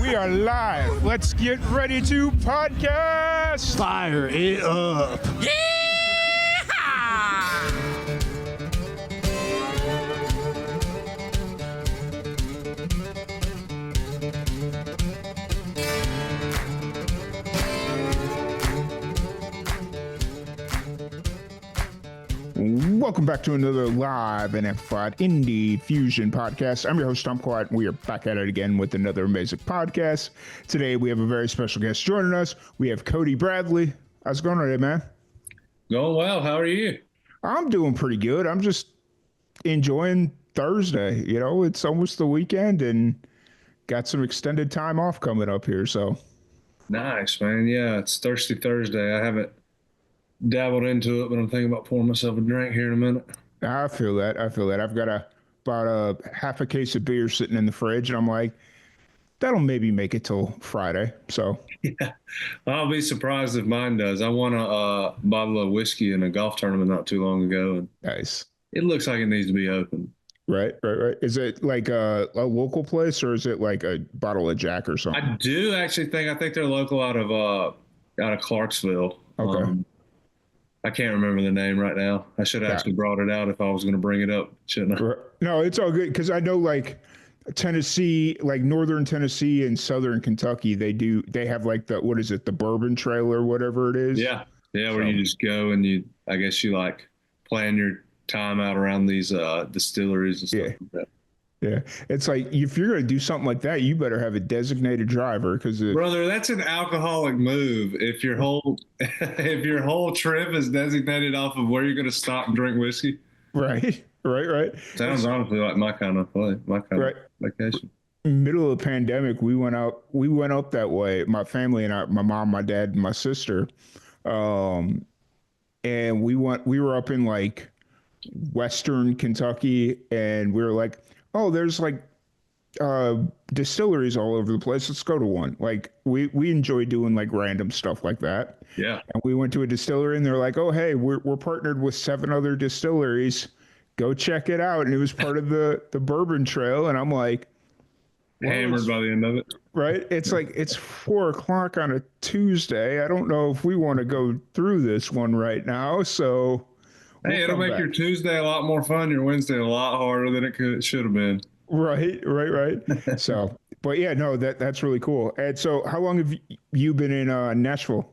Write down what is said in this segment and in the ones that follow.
We are live. Let's get ready to podcast. Fire it up. Welcome back to another live and amplified Indie Fusion podcast. I'm your host, Tom Quiet, and we are back at it again with another amazing podcast. Today, we have a very special guest joining us. We have Cody Bradley. How's it going today, man? Going well. How are you? I'm doing pretty good. I'm just enjoying Thursday. You know, it's almost the weekend and got some extended time off coming up here. So Nice, man. Yeah, it's Thirsty Thursday. I haven't dabbled into it, but I'm thinking about pouring myself a drink here in a minute. I feel that. I've got about a half a case of beer sitting in the fridge, and I'm like, that'll maybe make it till Friday. So Yeah, I'll be surprised if mine does. I won a bottle of whiskey in a golf tournament not too long ago, and nice. it looks like it needs to be open. Right. Is it like a local place, or is it like a bottle of Jack or something? I do actually I think they're local out of Clarksville. Okay. I can't remember the name right now. I should have actually brought it out if I was going to bring it up, shouldn't I? No, it's all good because I know like Tennessee, like northern Tennessee and southern Kentucky, they have like the the bourbon trail or whatever it is. Yeah, where you just go and I guess you like plan your time out around these distilleries and stuff like that. Yeah, it's like if you're gonna do something like that, you better have a designated driver because brother, that's an alcoholic move. If your whole trip is designated off of where you're gonna stop and drink whiskey, right. Sounds honestly like my kind of vacation. Middle of the pandemic, we went up that way. My family and I, my mom, my dad, and my sister, and we were up in like Western Kentucky, and we were like, oh, there's like distilleries all over the place. Let's go to one. Like we enjoy doing like random stuff like that. Yeah. And we went to a distillery and they're like, oh, hey, we're partnered with 7 other distilleries. Go check it out. And it was part of the bourbon trail. And I'm like, hammered by the end of it. Right. It's like, it's 4:00 on a Tuesday. I don't know if we want to go through this one right now. So hey, it'll make your Tuesday a lot more fun, your Wednesday a lot harder than it should have been. Right. So, but yeah, no, that's really cool. And so how long have you been in Nashville?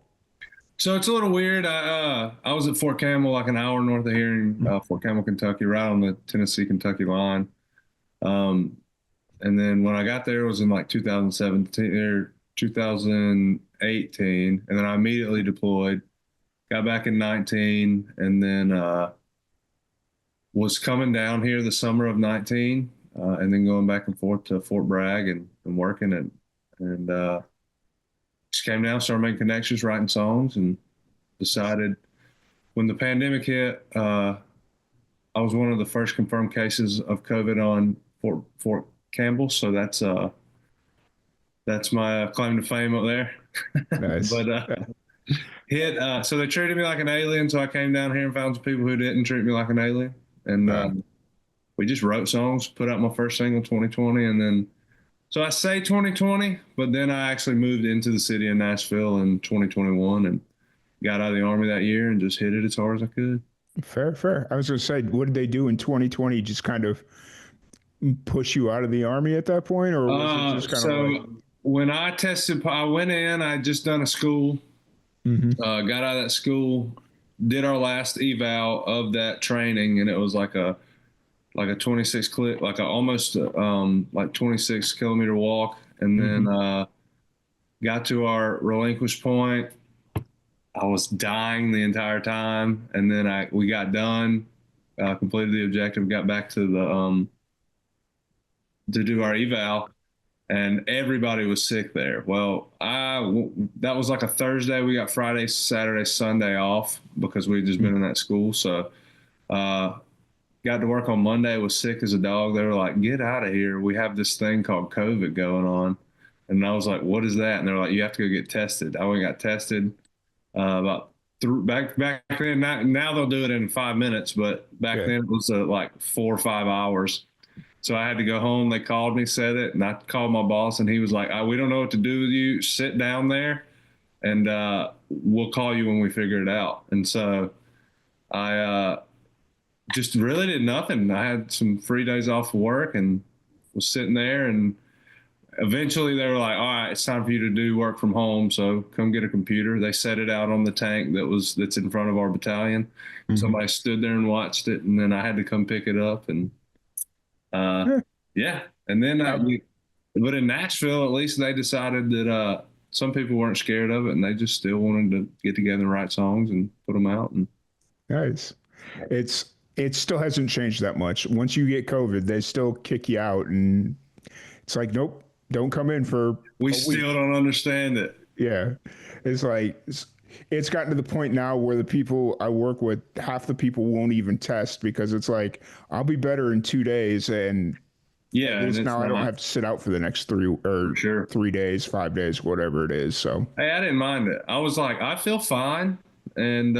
So it's a little weird. I was at Fort Campbell, like an hour north of here in Fort Campbell, Kentucky, right on the Tennessee-Kentucky line. And then when I got there, it was in like 2017 or 2018. And then I immediately deployed. Got back in 19 and then was coming down here the summer of 19 and then going back and forth to Fort Bragg and working and just came down, started making connections, writing songs, and decided when the pandemic hit, I was one of the first confirmed cases of COVID on Fort Campbell. So that's my claim to fame up there. Nice. But so they treated me like an alien, so I came down here and found some people who didn't treat me like an alien, and we just wrote songs, put out my first single 2020, and then so I say 2020, but then I actually moved into the city of Nashville in 2021 and got out of the Army that year and just hit it as hard as I could. Fair. I was going to say, what did they do in 2020? Just kind of push you out of the Army at that point, or was it just kind of like... When I tested, I went in, I had just done a school. Got out of that school, did our last eval of that training, and it was like a 26 clip, like a almost like 26 kilometer walk, and then got to our relinquish point. I was dying the entire time, and then we got done, completed the objective, got back to the to do our eval. And everybody was sick there. Well, that was like a Thursday. We got Friday, Saturday, Sunday off because we'd just been in that school. So got to work on Monday, was sick as a dog. They were like, get out of here. We have this thing called COVID going on. And I was like, what is that? And they're like, you have to go get tested. I went and got tested back then. Now they'll do it in 5 minutes, but back then it was like 4 or 5 hours. So I had to go home. They called me, said it, and I called my boss, and he was like, "We don't know what to do with you. Sit down there, and we'll call you when we figure it out." And so I just really did nothing. I had some free days off of work and was sitting there, and eventually they were like, "All right, it's time for you to do work from home. So come get a computer." They set it out on the tank that's in front of our battalion. Hmm. Somebody stood there and watched it, and then I had to come pick it up. And Yeah. yeah, and then Uh, but in Nashville, at least they decided that some people weren't scared of it, and they just still wanted to get together and write songs and put them out. And nice. It still hasn't changed that much. Once you get COVID, they still kick you out, and it's like, nope, don't come in for we a week. still don't understand it. Yeah, it's like it's gotten to the point now where the people I work with, half the people won't even test because it's like I'll be better in 2 days, and at Yeah, and least it's now I don't not have to sit out for the next three for or sure. 3 days, 5 days, whatever it is. So Hey, I didn't mind it. I was like, I feel fine, and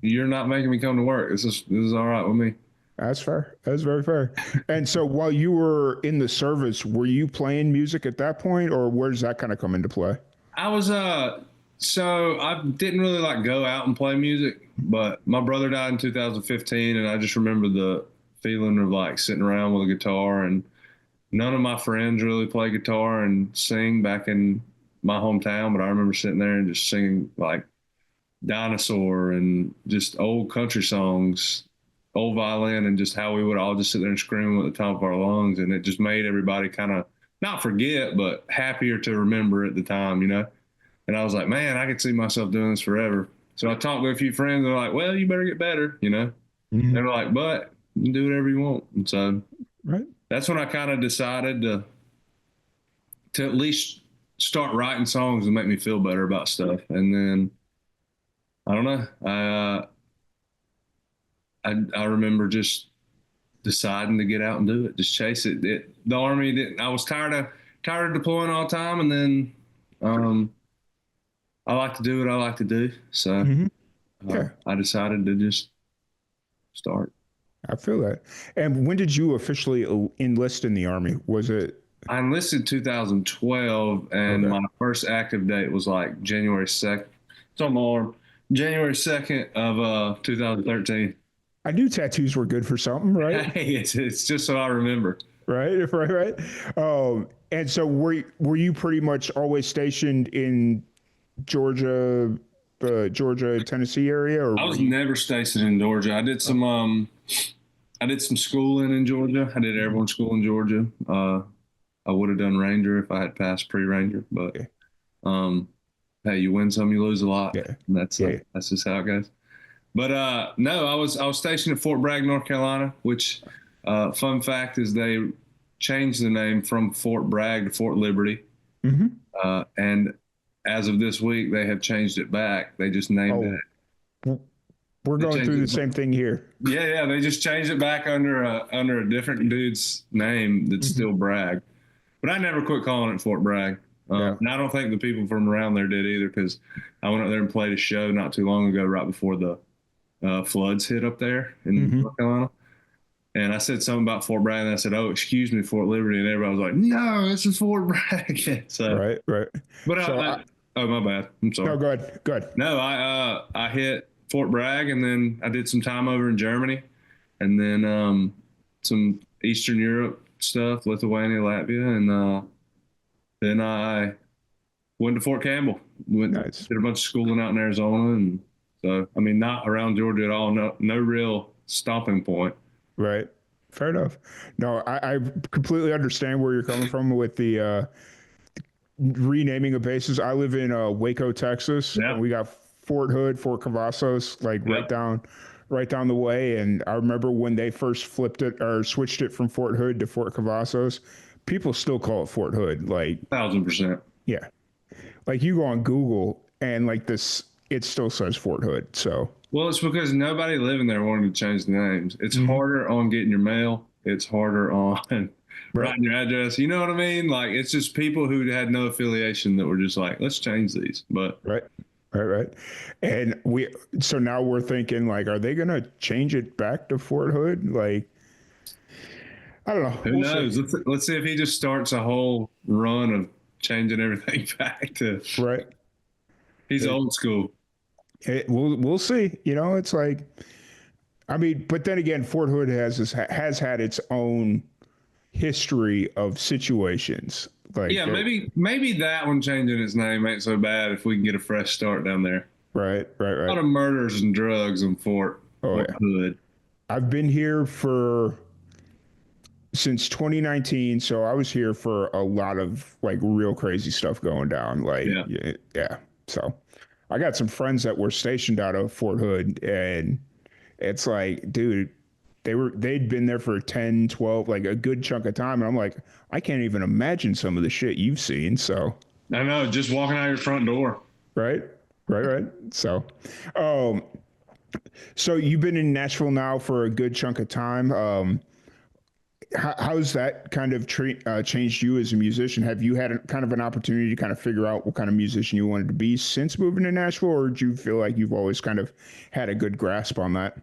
you're not making me come to work. This is all right with me. that's fair. That's very fair. And so while you were in the service, were you playing music at that point, or where does that kind of come into play? I was so I didn't really like go out and play music, but my brother died in 2015, and I just remember the feeling of like sitting around with a guitar, and none of my friends really play guitar and sing back in my hometown, but I remember sitting there and just singing like Dinosaur and just old country songs, old violin, and just how we would all just sit there and scream at the top of our lungs. And it just made everybody kind of not forget, but happier to remember at the time, you know? And I was like, man, I could see myself doing this forever. So I talked to a few friends. They're like, well, you better get better, you know? They Hmm. were like, but you can do whatever you want. And so Right. that's when I kind of decided to at least start writing songs and make me feel better about stuff. And then I don't know. I remember just deciding to get out and do it, just chase it. The army didn't. I was tired of deploying all the time, and then um, I like to do what I like to do. So Hmm. Yeah, I decided to just start. I feel that. And when did you officially enlist in the army? Was it I enlisted 2012, and okay? my first active date was like January 2nd. It's on my arm. January 2nd of 2013. I knew tattoos were good for something, right? Hey, it's just so I remember. Right, right, right. And so were you pretty much always stationed in Georgia, Georgia, Tennessee area, or I were was you? never stationed in Georgia. I did some schooling in Georgia. I did Mhm. airborne school in Georgia. I would have done Ranger if I had passed pre-Ranger, but Yeah, um, hey, you win some, you lose a lot. yeah, And yeah. that's just how it goes. But no, I was stationed at Fort Bragg, North Carolina. Which fun fact is they changed the name from Fort Bragg to Fort Liberty, Hmm. and as of this week, they have changed it back. They just named it. Oh, w- we're They going changed through the it. same thing here. Yeah, yeah, they just changed it back under a different dude's name that's Hmm. still Bragg. But I never quit calling it Fort Bragg. Yeah. And I don't think the people from around there did either, because I went up there and played a show not too long ago, right before the floods hit up there in Hmm. North Carolina. And I said something about Fort Bragg, and I said, "Oh, excuse me, Fort Liberty," and everybody was like, "No, this is Fort Bragg." So, Right, right. but So oh, my bad. I'm sorry. no, good, good. No, I hit Fort Bragg, and then I did some time over in Germany, and then some Eastern Europe stuff, Lithuania, Latvia, and then I went to Fort Campbell. Went Nice. did a bunch of schooling out in Arizona, and so I mean, not around Georgia at all. No, no real stopping point. Right. Fair enough. No, I completely understand where you're coming from with the renaming of bases. I live in Waco, Texas, and Yeah, we got Fort Hood, Fort Cavazos, like yeah, right down the way. And I remember when they first flipped it or switched it from Fort Hood to Fort Cavazos, people still call it Fort Hood. Like, 1,000%. yeah, like you go on Google and like this, it still says Fort Hood. So, Well, it's because nobody living there wanted to change the names. It's mhm. harder on getting your mail. It's harder on Right, writing your address. You know what I mean? Like it's just people who had no affiliation that were just like, let's change these. But right, right. And so now we're thinking like, are they gonna change it back to Fort Hood? Like, I don't know. Who We'll see. knows? Let's see if he just starts a whole run of changing everything back to. Right. He's It, old school. we'll see. You know, it's like, I mean, but then again, Fort Hood has had its own history of situations. Like Yeah, there, maybe that one changing its name ain't so bad if we can get a fresh start down there. right, right, A right. lot of murders and drugs in Oh Fort yeah. Hood. I've been here for since 2019, so I was here for a lot of like real crazy stuff going down. Like, Yeah. yeah, yeah. So I got some friends that were stationed out of Fort Hood, and it's like, dude, they'd been there for 10, 12, like a good chunk of time. And I'm like, I can't even imagine some of the shit you've seen. So, I know, just walking out your front door. right, right, right. Um, so you've been in Nashville now for a good chunk of time. How's that kind of changed you as a musician? Have you had kind of an opportunity to kind of figure out what kind of musician you wanted to be since moving to Nashville, or do you feel like you've always kind of had a good grasp on that?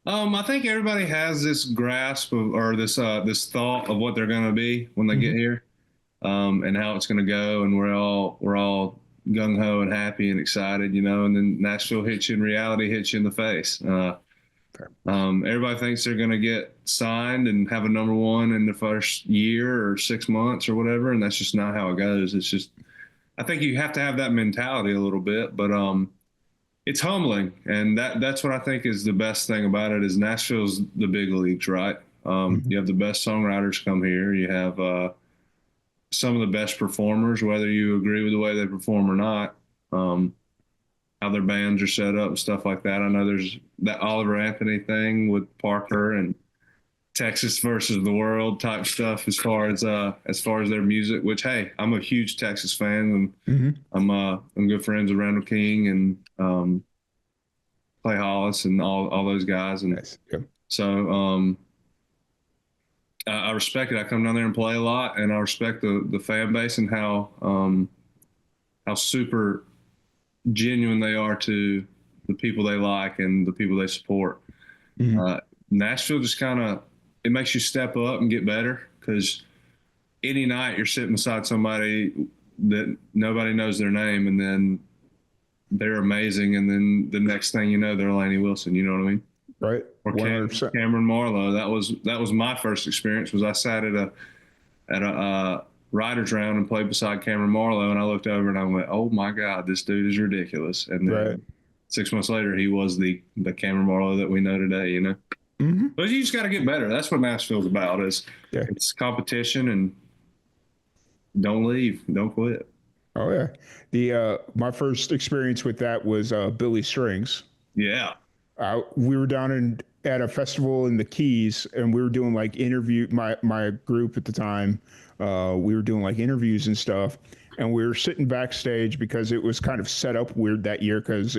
I think everybody has this grasp of, or this thought of what they're going to be when they get Mm-hmm. here, and how it's going to go, and we're all gung ho and happy and excited, you know. And then Nashville hits you, and reality hits you in the face. Everybody thinks they're going to get signed and have a number one in the first year or 6 months or whatever, and that's just not how it goes. It's just, I think you have to have that mentality a little bit, but it's humbling, and that's what I think is the best thing about it is Nashville's the big leagues, right? Mm-hmm. You have the best songwriters come here. You have some of the best performers, whether you agree with the way they perform or not. Um, how their bands are set up and stuff like that. I know there's that Oliver Anthony thing with Parker and Texas versus the world type stuff as far as their music. Which, hey, I'm a huge Texas fan, and Mm-hmm. I'm good friends with Randall King and Clay Hollis and all those guys, and Nice. Yeah. so I respect it. I come down there and play a lot, and I respect the fan base and how super genuine they are to the people they like and the people they support. Mm-hmm. Uh, Nashville just kind of, it makes you step up and get better, because any night you're sitting beside somebody that nobody knows their name, and then they're amazing, and then the next thing you know, they're Lainey Wilson. You know what I mean? Right. Or 100%. Cameron Marlowe. That was my first experience. Was I sat at a writers round and played beside Cameron Marlowe, and I looked over and I went, "Oh my God, this dude is ridiculous." And Right. then 6 months later, he was the Cameron Marlowe that we know today. You know, Mm-hmm. but you just got to get better. That's what Nashville's about. Is Yeah. it's competition, and don't leave, don't quit. Oh yeah. The my first experience with that was Billy Strings. Yeah. We were down in at a festival in the Keys, and we were doing like my group at the time. We were doing like interviews and stuff, and we were sitting backstage because it was kind of set up weird that year because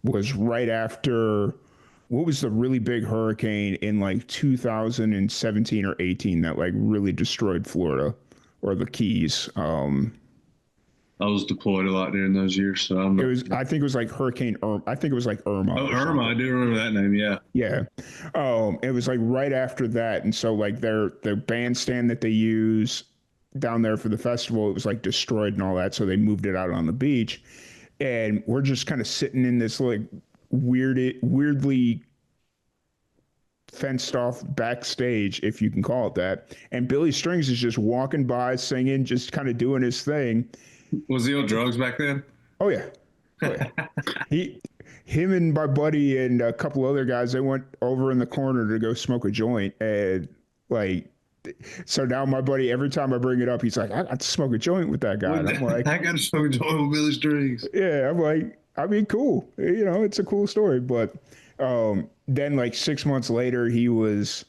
was right after what was the really big hurricane in like 2017 or 18 that like really destroyed Florida or the Keys. I was deployed a lot during those years, so I'm It not. was I think it was like Hurricane Irma. I think it was like Irma Oh, or Irma, I something. do remember that name. Yeah. Yeah. It was like right after that. And so like their bandstand that they use down there for the festival, it was like destroyed and all that. So they moved it out on the beach. And we're just kind of sitting in this like weirdly fenced off backstage, if you can call it that. And Billy Strings is just walking by singing, just kind of doing his thing. Was he on drugs back then? Oh yeah. Oh yeah. He him and my buddy and a couple other guys, they went over in the corner to go smoke a joint. And like, so now my buddy, every time I bring it up, he's like, I got to smoke a joint with that guy. And I'm like, I got to smoke joint with Billy Strings. yeah, I'm like, I mean, cool. You know, it's a cool story. But then like 6 months later, he was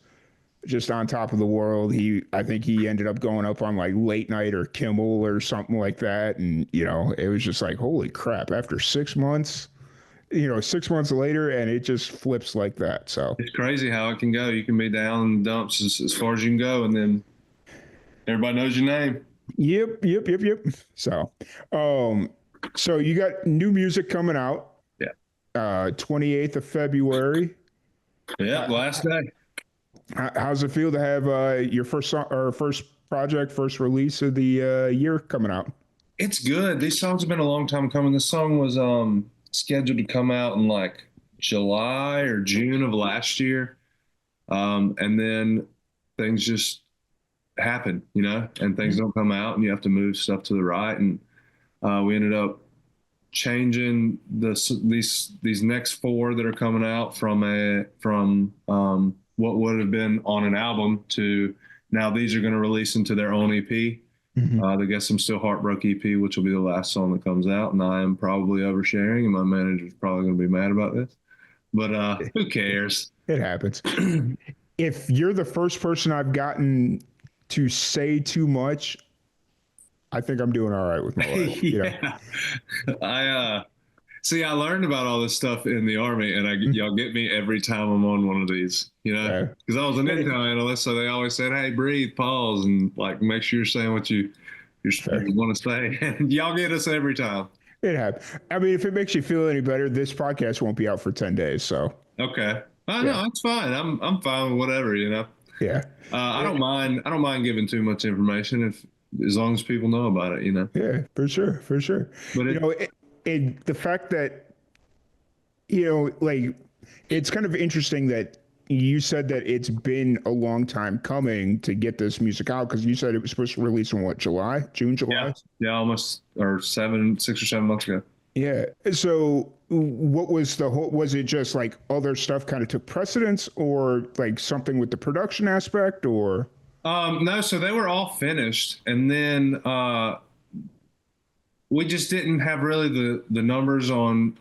just on top of the world. I think he ended up going up on like late night or Kimmel or something like that. And, you know, it was just like, holy crap, after 6 months, 6 months later, and it just flips like that. So It's crazy how it can go. You can be down in the dumps as far as you can go, and then everybody knows your name. yep. Um, so you got new music coming out, Yeah. 28th of February. Yeah. Uh, Last day. How's it feel to have your first song or first project, first release of the year coming out? It's good. These songs have been a long time coming. This song was scheduled to come out in like July or June of last year. And then things just happen, and things don't come out and you have to move stuff to the right. And we ended up changing these next four that are coming out from what would have been on an album to now these are going to release into their own EP. Mm-hmm. The Guess I'm Still Heartbroke EP, which will be the last song that comes out, and I am probably oversharing, and my manager's probably going to be mad about this, but who cares? It happens. If you're the first person I've gotten to say too much, I think I'm doing all right with my life. You know. Yeah, I see. I learned about all this stuff in the Army, and y'all get me every time I'm on one of these, Yeah. because I was an intel analyst, so they always said, "Hey, breathe, pause, and like make sure you're saying what you Fair. want to say." And y'all get us every time. It happens. I mean, if it makes you feel any better, this podcast won't be out for 10 days. So, Okay, I yeah. know it's fine. I'm fine with whatever. Yeah. I don't It, mind. I don't mind giving too much information if as long as people know about it. yeah, for sure. For sure. But You know, the fact that, like, it's kind of interesting that you said that it's been a long time coming to get this music out because you said it was supposed to release in what, July, June, yeah, July? yeah, almost or 6 or 7 months ago. Yeah. So what was the whole, was it just like other stuff kind of took precedence or like something with the production aspect or? No, so they were all finished, and then we just didn't have really the numbers on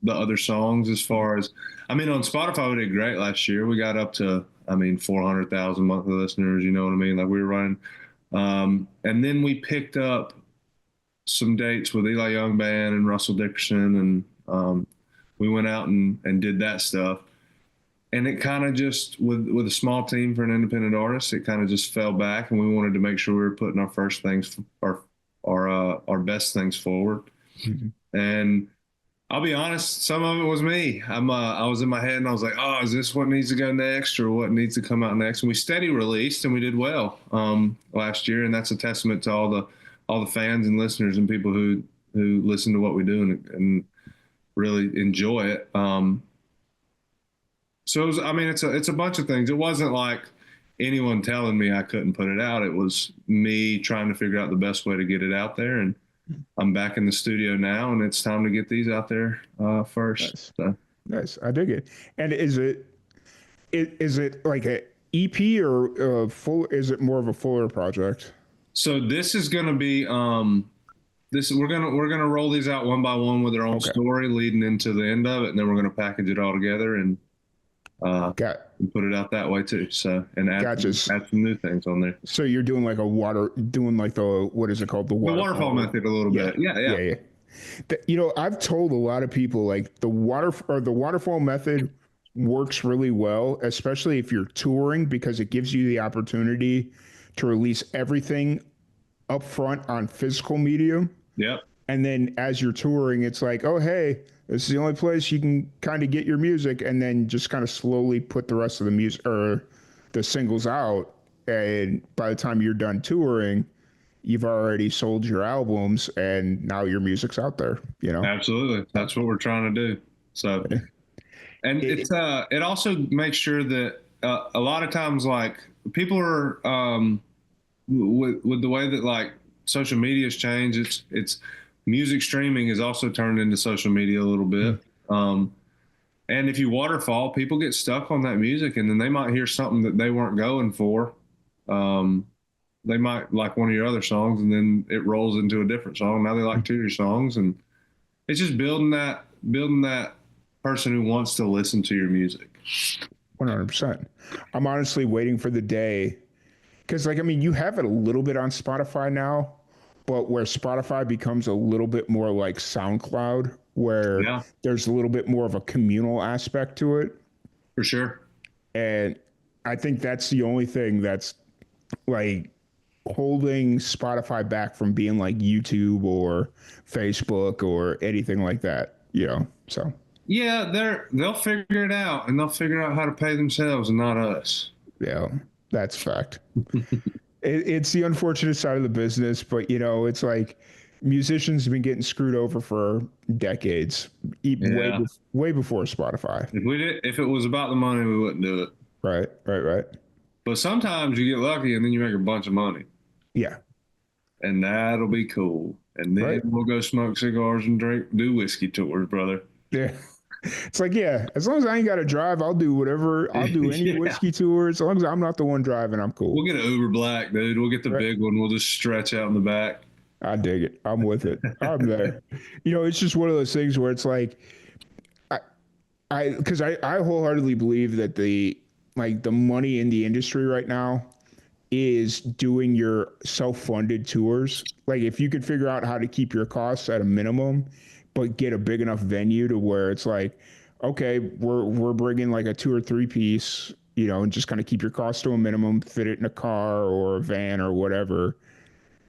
the other songs as far as I mean on Spotify we did great last year. We got up to 400,000 monthly listeners. You know what I mean? Like we were running, and then we picked up some dates with Eli Young Band and Russell Dickerson, and we went out and did that stuff. And it kind of just with a small team for an independent artist, it kind of just fell back, and we wanted to make sure we were putting our first things, our best things forward. Mhm. And I'll be honest, some of it was me. I was in my head and I was like, oh, is this what needs to go next or what needs to come out next? And we steady released and we did well last year, and that's a testament to all the fans and listeners and people who listen to what we do and really enjoy it. So it was, it's a bunch of things. It wasn't like anyone telling me I couldn't put it out. It was me trying to figure out the best way to get it out there. And I'm back in the studio now, and it's time to get these out there first. Nice. So. Nice. I dig it. And is it like a EP or full? Is it more of a fuller project? So this is going to be this we're gonna roll these out one by one with their own Okay. story leading into the end of it, and then we're gonna package it all together Got and put it out that way too. So and gotcha. add some new things on there. So you're doing like doing like the what is it called, the The waterfall waterfall? method a little Yeah, bit. Yeah, yeah, yeah. yeah. I've told a lot of people like the waterfall method works really well, especially if you're touring because it gives you the opportunity to release everything up front on physical medium. Yep. And then as you're touring, it's like, oh, hey, this is the only place you can kind of get your music, and then just kind of slowly put the rest of the music or the singles out. And by the time you're done touring, you've already sold your albums, and now your music's out there, you know? Absolutely. That's what we're trying to do. So and It, it also makes sure that a lot of times like people are with the way that like social media has changed, it's music streaming has also turned into social media a little bit. And if you waterfall, people get stuck on that music, and then they might hear something that they weren't going for. Um, they might like one of your other songs, and then it rolls into a different song. Now they like two of your songs, and it's just building that person who wants to listen to your music. 100%. I'm honestly waiting for the day because, like, I mean, you have it a little bit on Spotify now, but where Spotify becomes a little bit more like SoundCloud, where Yeah, there's a little bit more of a communal aspect to it. for sure. And I think that's the only thing that's like holding Spotify back from being like YouTube or Facebook or anything like that, you know? So, Yeah, they'll figure it out, and they'll figure out how to pay themselves and not us. Yeah, that's fact. It's the unfortunate side of the business, but you know, it's like musicians have been getting screwed over for decades, Yeah. way before Spotify. If it was about the money, we wouldn't do it. Right, right, right. But sometimes you get lucky and then you make a bunch of money, Yeah, and that'll be cool. And then right. we'll go smoke cigars and do whiskey tours, brother. Yeah. It's like, yeah, as long as I ain't got to drive, I'll do whatever. I'll do any Yeah. whiskey tour. As long as I'm not the one driving, I'm cool. We'll get an Uber Black, dude. We'll get the Right. big one. We'll just stretch out in the back. I dig it. I'm with it. I'm there. You know, it's just one of those things where it's like, I, because I wholeheartedly believe that the money in the industry right now is doing your self-funded tours. Like if you could figure out how to keep your costs at a minimum, but get a big enough venue to where it's like, okay, we're bringing like a two or three piece, you know, and just kind of keep your costs to a minimum, fit it in a car or a van or whatever,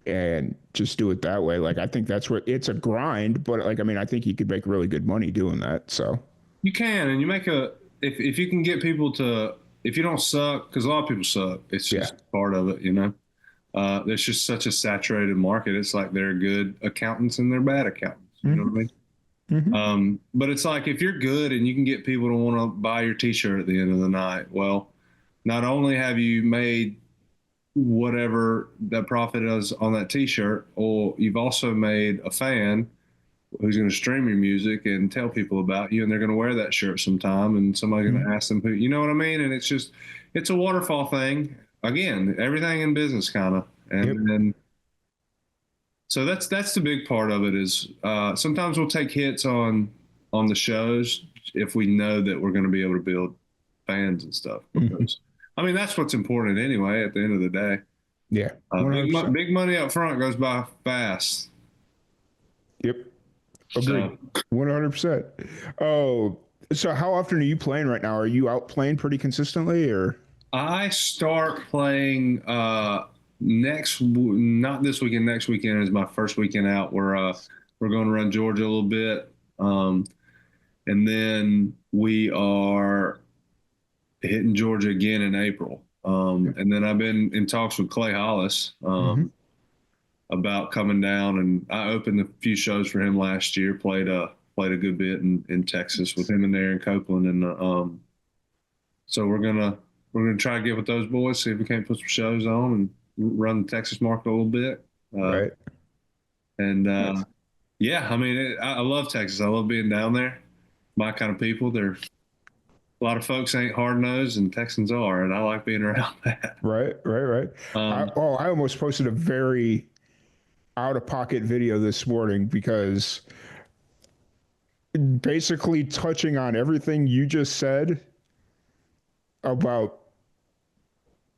and just do it that way. Like I think that's what it's a grind, but like I mean, I think you could make really good money doing that. So You can, and you make a if you can get people to if you don't suck because a lot of people suck. It's yeah. just part of it, you know. There's just such a saturated market. It's like they're good accountants and they're bad accountants. You know what I Mm-hmm. mean? Mm-hmm. But it's like if you're good and you can get people to want to buy your T-shirt at the end of the night, well, not only have you made whatever that profit is on that T-shirt, or you've also made a fan who's going to stream your music and tell people about you, and they're going to wear that shirt sometime, and somebody's going Mm-hmm. to ask them who, you know what I mean? And it's a waterfall thing. Again, everything in business kind of, Yep. and then so that's the big part of it is sometimes we'll take hits on the shows if we know that we're going to be able to build fans and stuff Mm-hmm. because I mean that's what's important anyway at the end of the day. Yeah. 100%. Big money up front goes by fast. Yep. Agreed. So 100%. Oh, so how often are you playing right now? Are you out playing pretty consistently or? I start playing not this weekend. Next weekend is my first weekend out. We're going to run Georgia a little bit, and then we are hitting Georgia again in April. And then I've been in talks with Clay Hollis Mm-hmm. about coming down, and I opened a few shows for him last year. Played a good bit in Texas with him in there in Copeland, and so we're gonna try to get with those boys, see if we can't put some shows on and run the Texas market a little bit. Uh, Right. and Nice. yeah, I mean, I love Texas. I love being down there. My kind of people. They're a lot of folks ain't hard nosed, and Texans are, and I like being around that. Right. Right. Right. Um, I almost posted a very out of pocket video this morning because basically touching on everything you just said about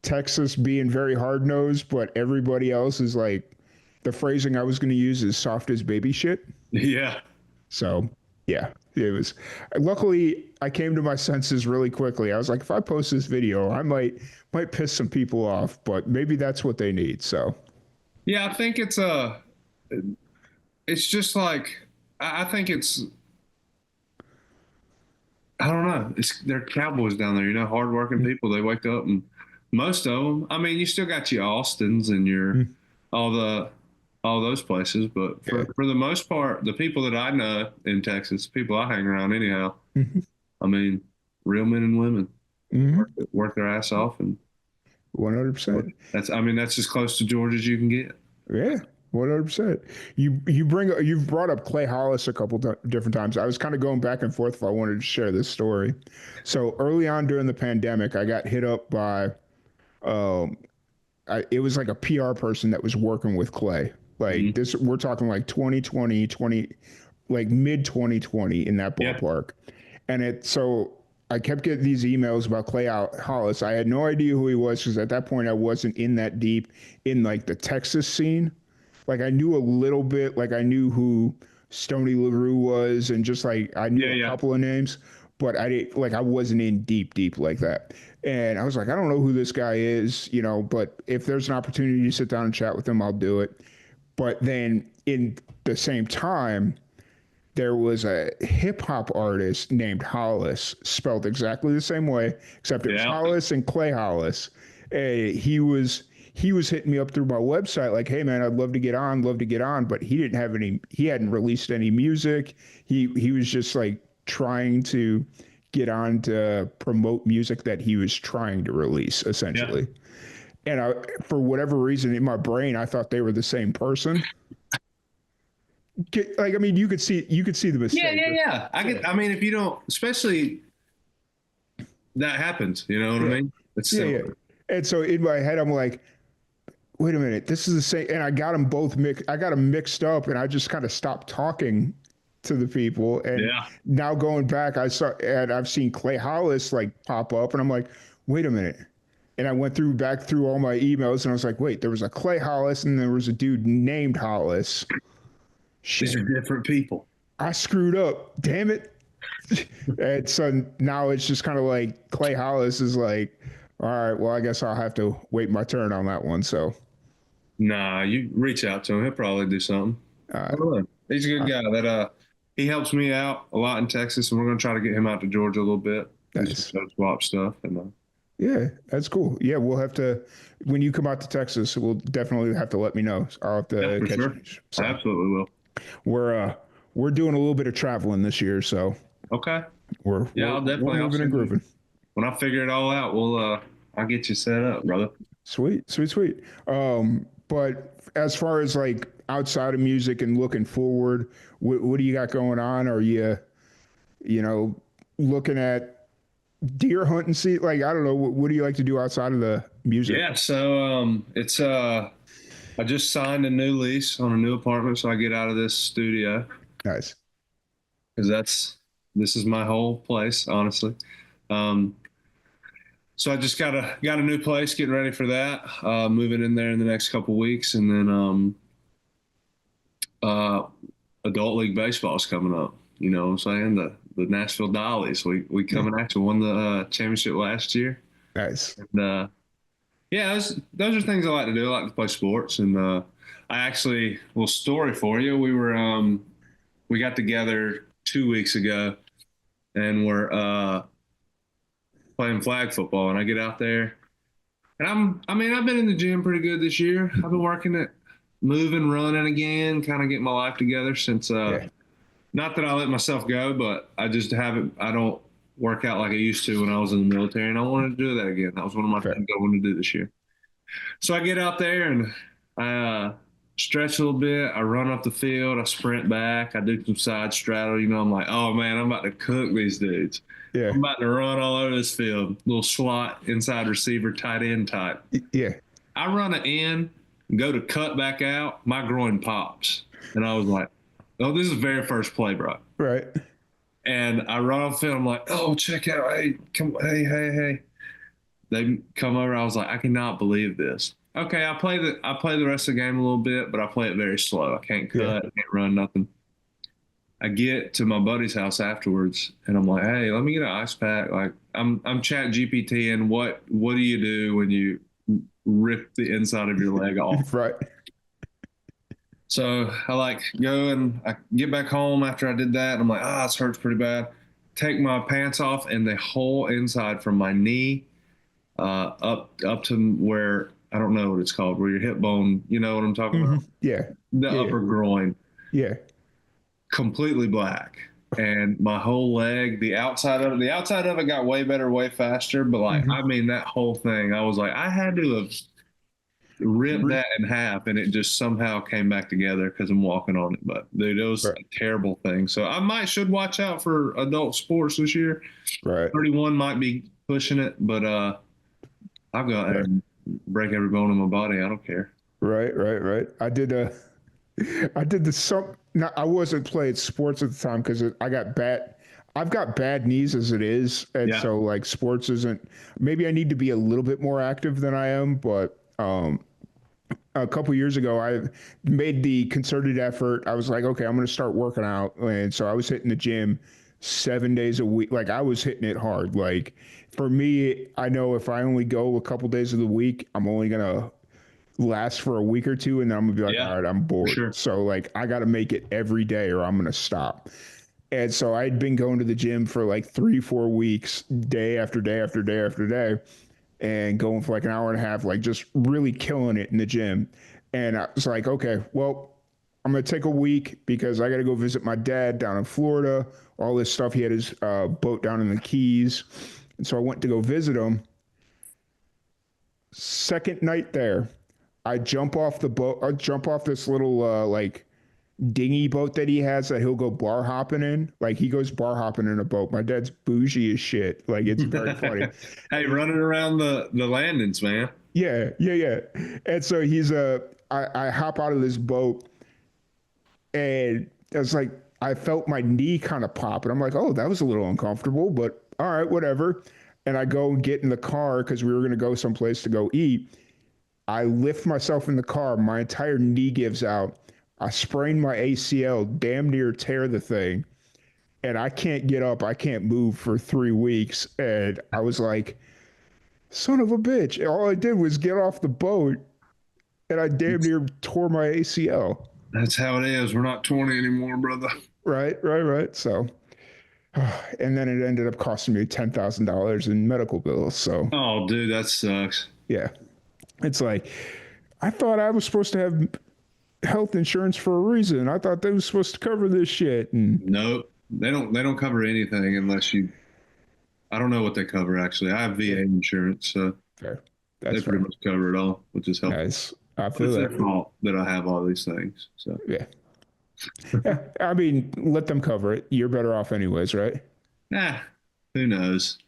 Texas being very hard nosed, but everybody else is like the phrasing I was going to use is soft as baby shit. yeah, So yeah, it was. Luckily, I came to my senses really quickly. I was like, if I post this video, I might piss some people off, but maybe that's what they need. So yeah. I think it's just like I think it's I don't know. They're cowboys down there, you know, hardworking people. They wake up and most of them. I mean, you still got your Austins and your mm, all the all those places, but yeah. for the most part, the people that I know in Texas, people I hang around anyhow. Mm-hmm. I mean, real men and women Mm-hmm. work their ass off, and 100%. that's I mean that's as close to Georgia as you can get. Yeah. 100%. You've brought up Clay Hollis a couple different times. I was kind of going back and forth if I wanted to share this story. So early on during the pandemic, I got hit up by um, it was like a PR person that was working with Clay. Like Mhm. this, we're talking like 2020, 20, like mid 2020 in that Yeah, ballpark. And so I kept getting these emails about Hollis. I had no idea who he was because at that point I wasn't in that deep in like the Texas scene. Like I knew a little bit, like I knew who Stony LaRue was and just like I knew yeah, a yeah. couple of names, but I didn't like I wasn't in deep like that. And I was like, I don't know who this guy is, you know, but if there's an opportunity to sit down and chat with him, I'll do it. But then in the same time, there was a hip hop artist named Hollis, spelled exactly the same way, except it was Yeah. Hollis and Clay Hollis. He was hitting me up through my website like, "Hey man, I'd love to get on," but he hadn't released any music. He was just like trying to get on to promote music that he was trying to release, Yeah. essentially. And for whatever reason in my brain, I thought they were the same person. Like, I mean, you could see the Yeah. mistake. Yeah. Yeah. I mean, if you don't, especially that happens, you know what I Yeah, mean? It's yeah, yeah. similar. And so in my head, I'm like, wait a minute, this is the same. And I got them both mixed. I got them mixed up, and I just kind of stopped talking to the people. And Yeah. now going back, I've seen Clay Hollis like pop up, and I'm like, wait a minute. And I went back through all my emails, and I was like, wait, there was a Clay Hollis, and there was a dude named Hollis. These Shit, are different people. I screwed up. Damn it. And so now it's just kind of like Clay Hollis is like, all right, well, I guess I'll have to wait my turn on that one. So, Nah, you reach out to him. He'll probably do something. uh, I don't know. He's a good uh, guy. That he helps me out a lot in Texas, and we're gonna try to get him out to Georgia a little bit. Do some nice. show swap stuff, and Yeah, that's cool. Yeah, we'll have to, when you come out to Texas, we'll definitely have to let me know. I'll have yeah, to for catch sure. you. I So absolutely will. we're, uh, we're doing a little bit of traveling this year. So Okay. we're, Yeah, we're, I'll we're definitely. I'll moving and send you grooving. when I figure it all out. I'll get you set up, brother. Sweet, sweet, sweet. But as far as like outside of music and looking forward, what do you got going on? Are you know, looking at deer hunting? See, like, I don't know. What do you like to do outside of the music? Yeah. So it's I just signed a new lease on a new apartment, so I get out of this studio Nice. because this is my whole place, honestly. Um, so I just got a new place, getting ready for that. Moving in there in the next couple weeks, and then uh, adult league baseball is coming up. You know what I'm saying? The Nashville Dollies. We Yeah. coming at you. Won the championship last year. Nice. And yeah, those are things I like to do. I like to play sports, and I actually, well, story for you. We got together 2 weeks ago, and we're playing flag football. And I get out there, and I mean, I've been in the gym pretty good this year. I've been working at moving, running again, kind of getting my life together since. Yeah. Not that I let myself go, but I just haven't. I don't work out like I used to when I was in the military, and I wanted to do that again. That was one of my Fair. things I wanted to do this year. So I get out there and I stretch a little bit. I run up the field. I sprint back. I do some side straddle. You know, I'm like, oh man, I'm about to cook these dudes. Yeah. I'm about to run all over this field. Little slot, inside receiver, tight end type. Yeah. I run it in, go to cut back out. My groin pops. And I was like, oh, this is the very first play, bro. Right. And I run off the field. I'm like, oh, check out. Hey, come, hey. They come over. I was like, I cannot believe this. Okay, I play the rest of the game a little bit, but I play it very slow. I can't cut, Yeah. I can't run nothing. I get to my buddy's house afterwards, and I'm like, hey, let me get an ice pack. Like I'm chat GPT, and what do you do when you rip the inside of your leg off? Right. So I like go and I get back home after I did that. And I'm like, this hurts pretty bad. Take my pants off, and the whole inside from my knee up to where I don't know what it's called, where your hip bone, you know what I'm talking about? Yeah. The Yeah. upper groin, Yeah. completely black. And my whole leg, the outside of it got way better, way faster. But like, I mean, that whole thing, I was like, I had to have ripped that in half, and it just somehow came back together because I'm walking on it. But dude, it was Right. a terrible thing. So I should watch out for adult sports this year. Right. 31 might be pushing it, but I'll go out there and break every bone in my body. I don't care. Right. I did the some. Now, I wasn't playing sports at the time because I've got bad knees as it is, and Yeah. so like sports isn't. Maybe I need to be a little bit more active than I am, but a couple years ago, I made the concerted effort. I was like, okay, I'm going to start working out, and so I was hitting the gym 7 days a week. Like I was hitting it hard. Like for me, I know if I only go a couple days of the week, I'm only gonna last for a week or two, and then I'm gonna be like, Yeah, all right, I'm for bored. sure. So like I got to make it every day, or I'm gonna stop. And so I'd been going to the gym for like 3-4 weeks, day after day after day after day, and going for like an hour and a half, like just really killing it in the gym. And I was like, okay, well, I'm gonna take a week because I got to go visit my dad down in Florida. All this stuff. He had his boat down in the Keys, and so I went to go visit him. Second night there, I jump off the boat. I jump off this little like dinghy boat that he has that he'll go bar hopping in. Like he goes bar hopping in a boat. My dad's bougie as shit. Like it's very funny. Hey, running around the landings, man. Yeah, yeah, yeah. And so I hop out of this boat and I was like, I felt my knee kind of pop. And I'm like, oh, that was a little uncomfortable, but all right, whatever. And I go and get in the car because we were going to go someplace to go eat. I lift myself in the car. My entire knee gives out. I sprain my ACL, damn near tear the thing. And I can't get up. I can't move for 3 weeks. And I was like, son of a bitch. And all I did was get off the boat and I damn near tore my ACL. That's how it is. We're not 20 anymore, brother. Right, right, right. So, and then it ended up costing me $10,000 in medical bills. So, Oh, dude, that sucks. yeah, it's like, I thought I was supposed to have health insurance for a reason. I thought they were supposed to cover this shit. And Nope. They don't cover anything unless you I don't know what they cover actually. I have VA insurance, so fair. they That's pretty fair. much cover it all, which is helpful. Guys, I But feel it's their that. fault that I have all these things. So Yeah. Yeah. I mean, let them cover it. You're better off anyways, right? who knows?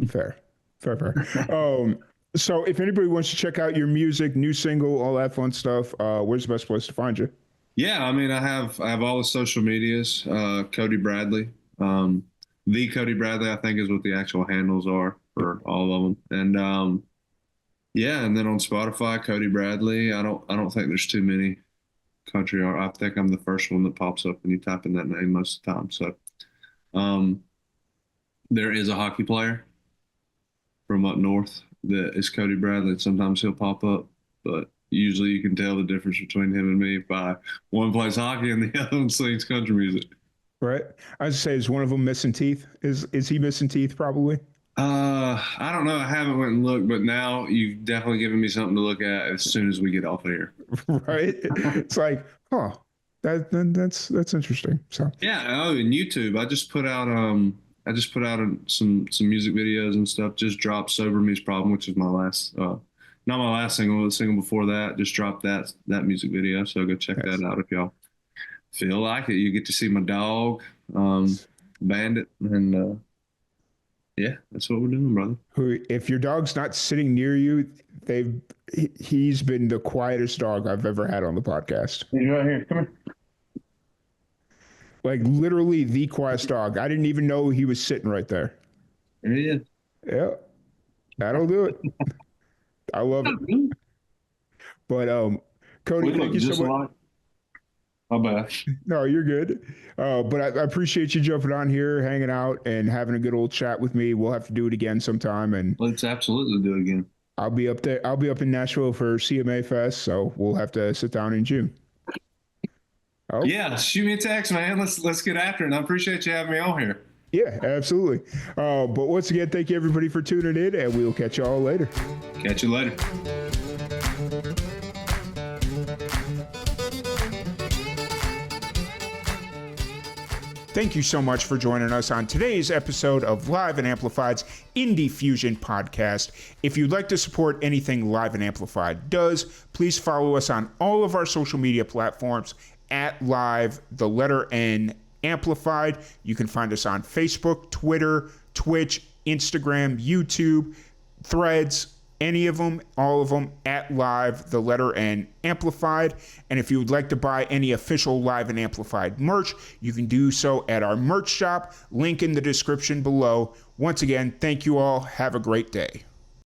Fair. Fair, fair. So if anybody wants to check out your music, new single, all that fun stuff, where's the best place to find you? Yeah, I mean, I have all the social medias. Cody Bradley, the Cody Bradley, I think is what the actual handles are for all of them. And yeah, and then on Spotify, Cody Bradley. I don't think there's too many country art. I think I'm the first one that pops up when you type in that name most of the time. So um, there is a hockey player from up north that is Cody Bradley. Sometimes he'll pop up, but usually you can tell the difference between him and me by one plays hockey and the other one sings country music. Right. I was say, is one of them missing teeth? Is he missing teeth? Probably. I don't know. I haven't went and looked, but now you've definitely given me something to look at as soon as we get off here. Right. It's like, huh. That's interesting. So Yeah. Oh, and YouTube. I just put out some music videos and stuff. Just dropped "Sober Me's Problem," which is my last, not my last single, the single before that. Just dropped that music video. So go check nice. that out if y'all feel like it. You get to see my dog, Bandit, and yeah, that's what we're doing, brother. Who, if your dog's not sitting near you, he's been the quietest dog I've ever had on the podcast. He's right here. Come here. Like literally the quietest dog. I didn't even know he was sitting right there. There he is. Yeah, that'll do it. I love it. But Cody, We thank look you so just much. alike. My bad. No, you're good. But I appreciate you jumping on here, hanging out, and having a good old chat with me. We'll have to do it again sometime, and Let's absolutely do it again. I'll be up there. I'll be up in Nashville for CMA Fest, so we'll have to sit down in June. Oh Yeah, shoot me a text, man. Let's get after it. And I appreciate you having me on here. yeah, absolutely. But once again, thank you everybody for tuning in, and we'll catch you all later. Catch you later. Thank you so much for joining us on today's episode of Live and Amplified's Indie Fusion podcast. If you'd like to support anything Live and Amplified does, please follow us on all of our social media platforms at Live, the letter N, Amplified. You can find us on Facebook, Twitter, Twitch, Instagram, YouTube, Threads, any of them, all of them, at Live, the letter N, Amplified. And if you would like to buy any official Live and Amplified merch, you can do so at our merch shop, link in the description below. Once again, thank you all. Have a great day.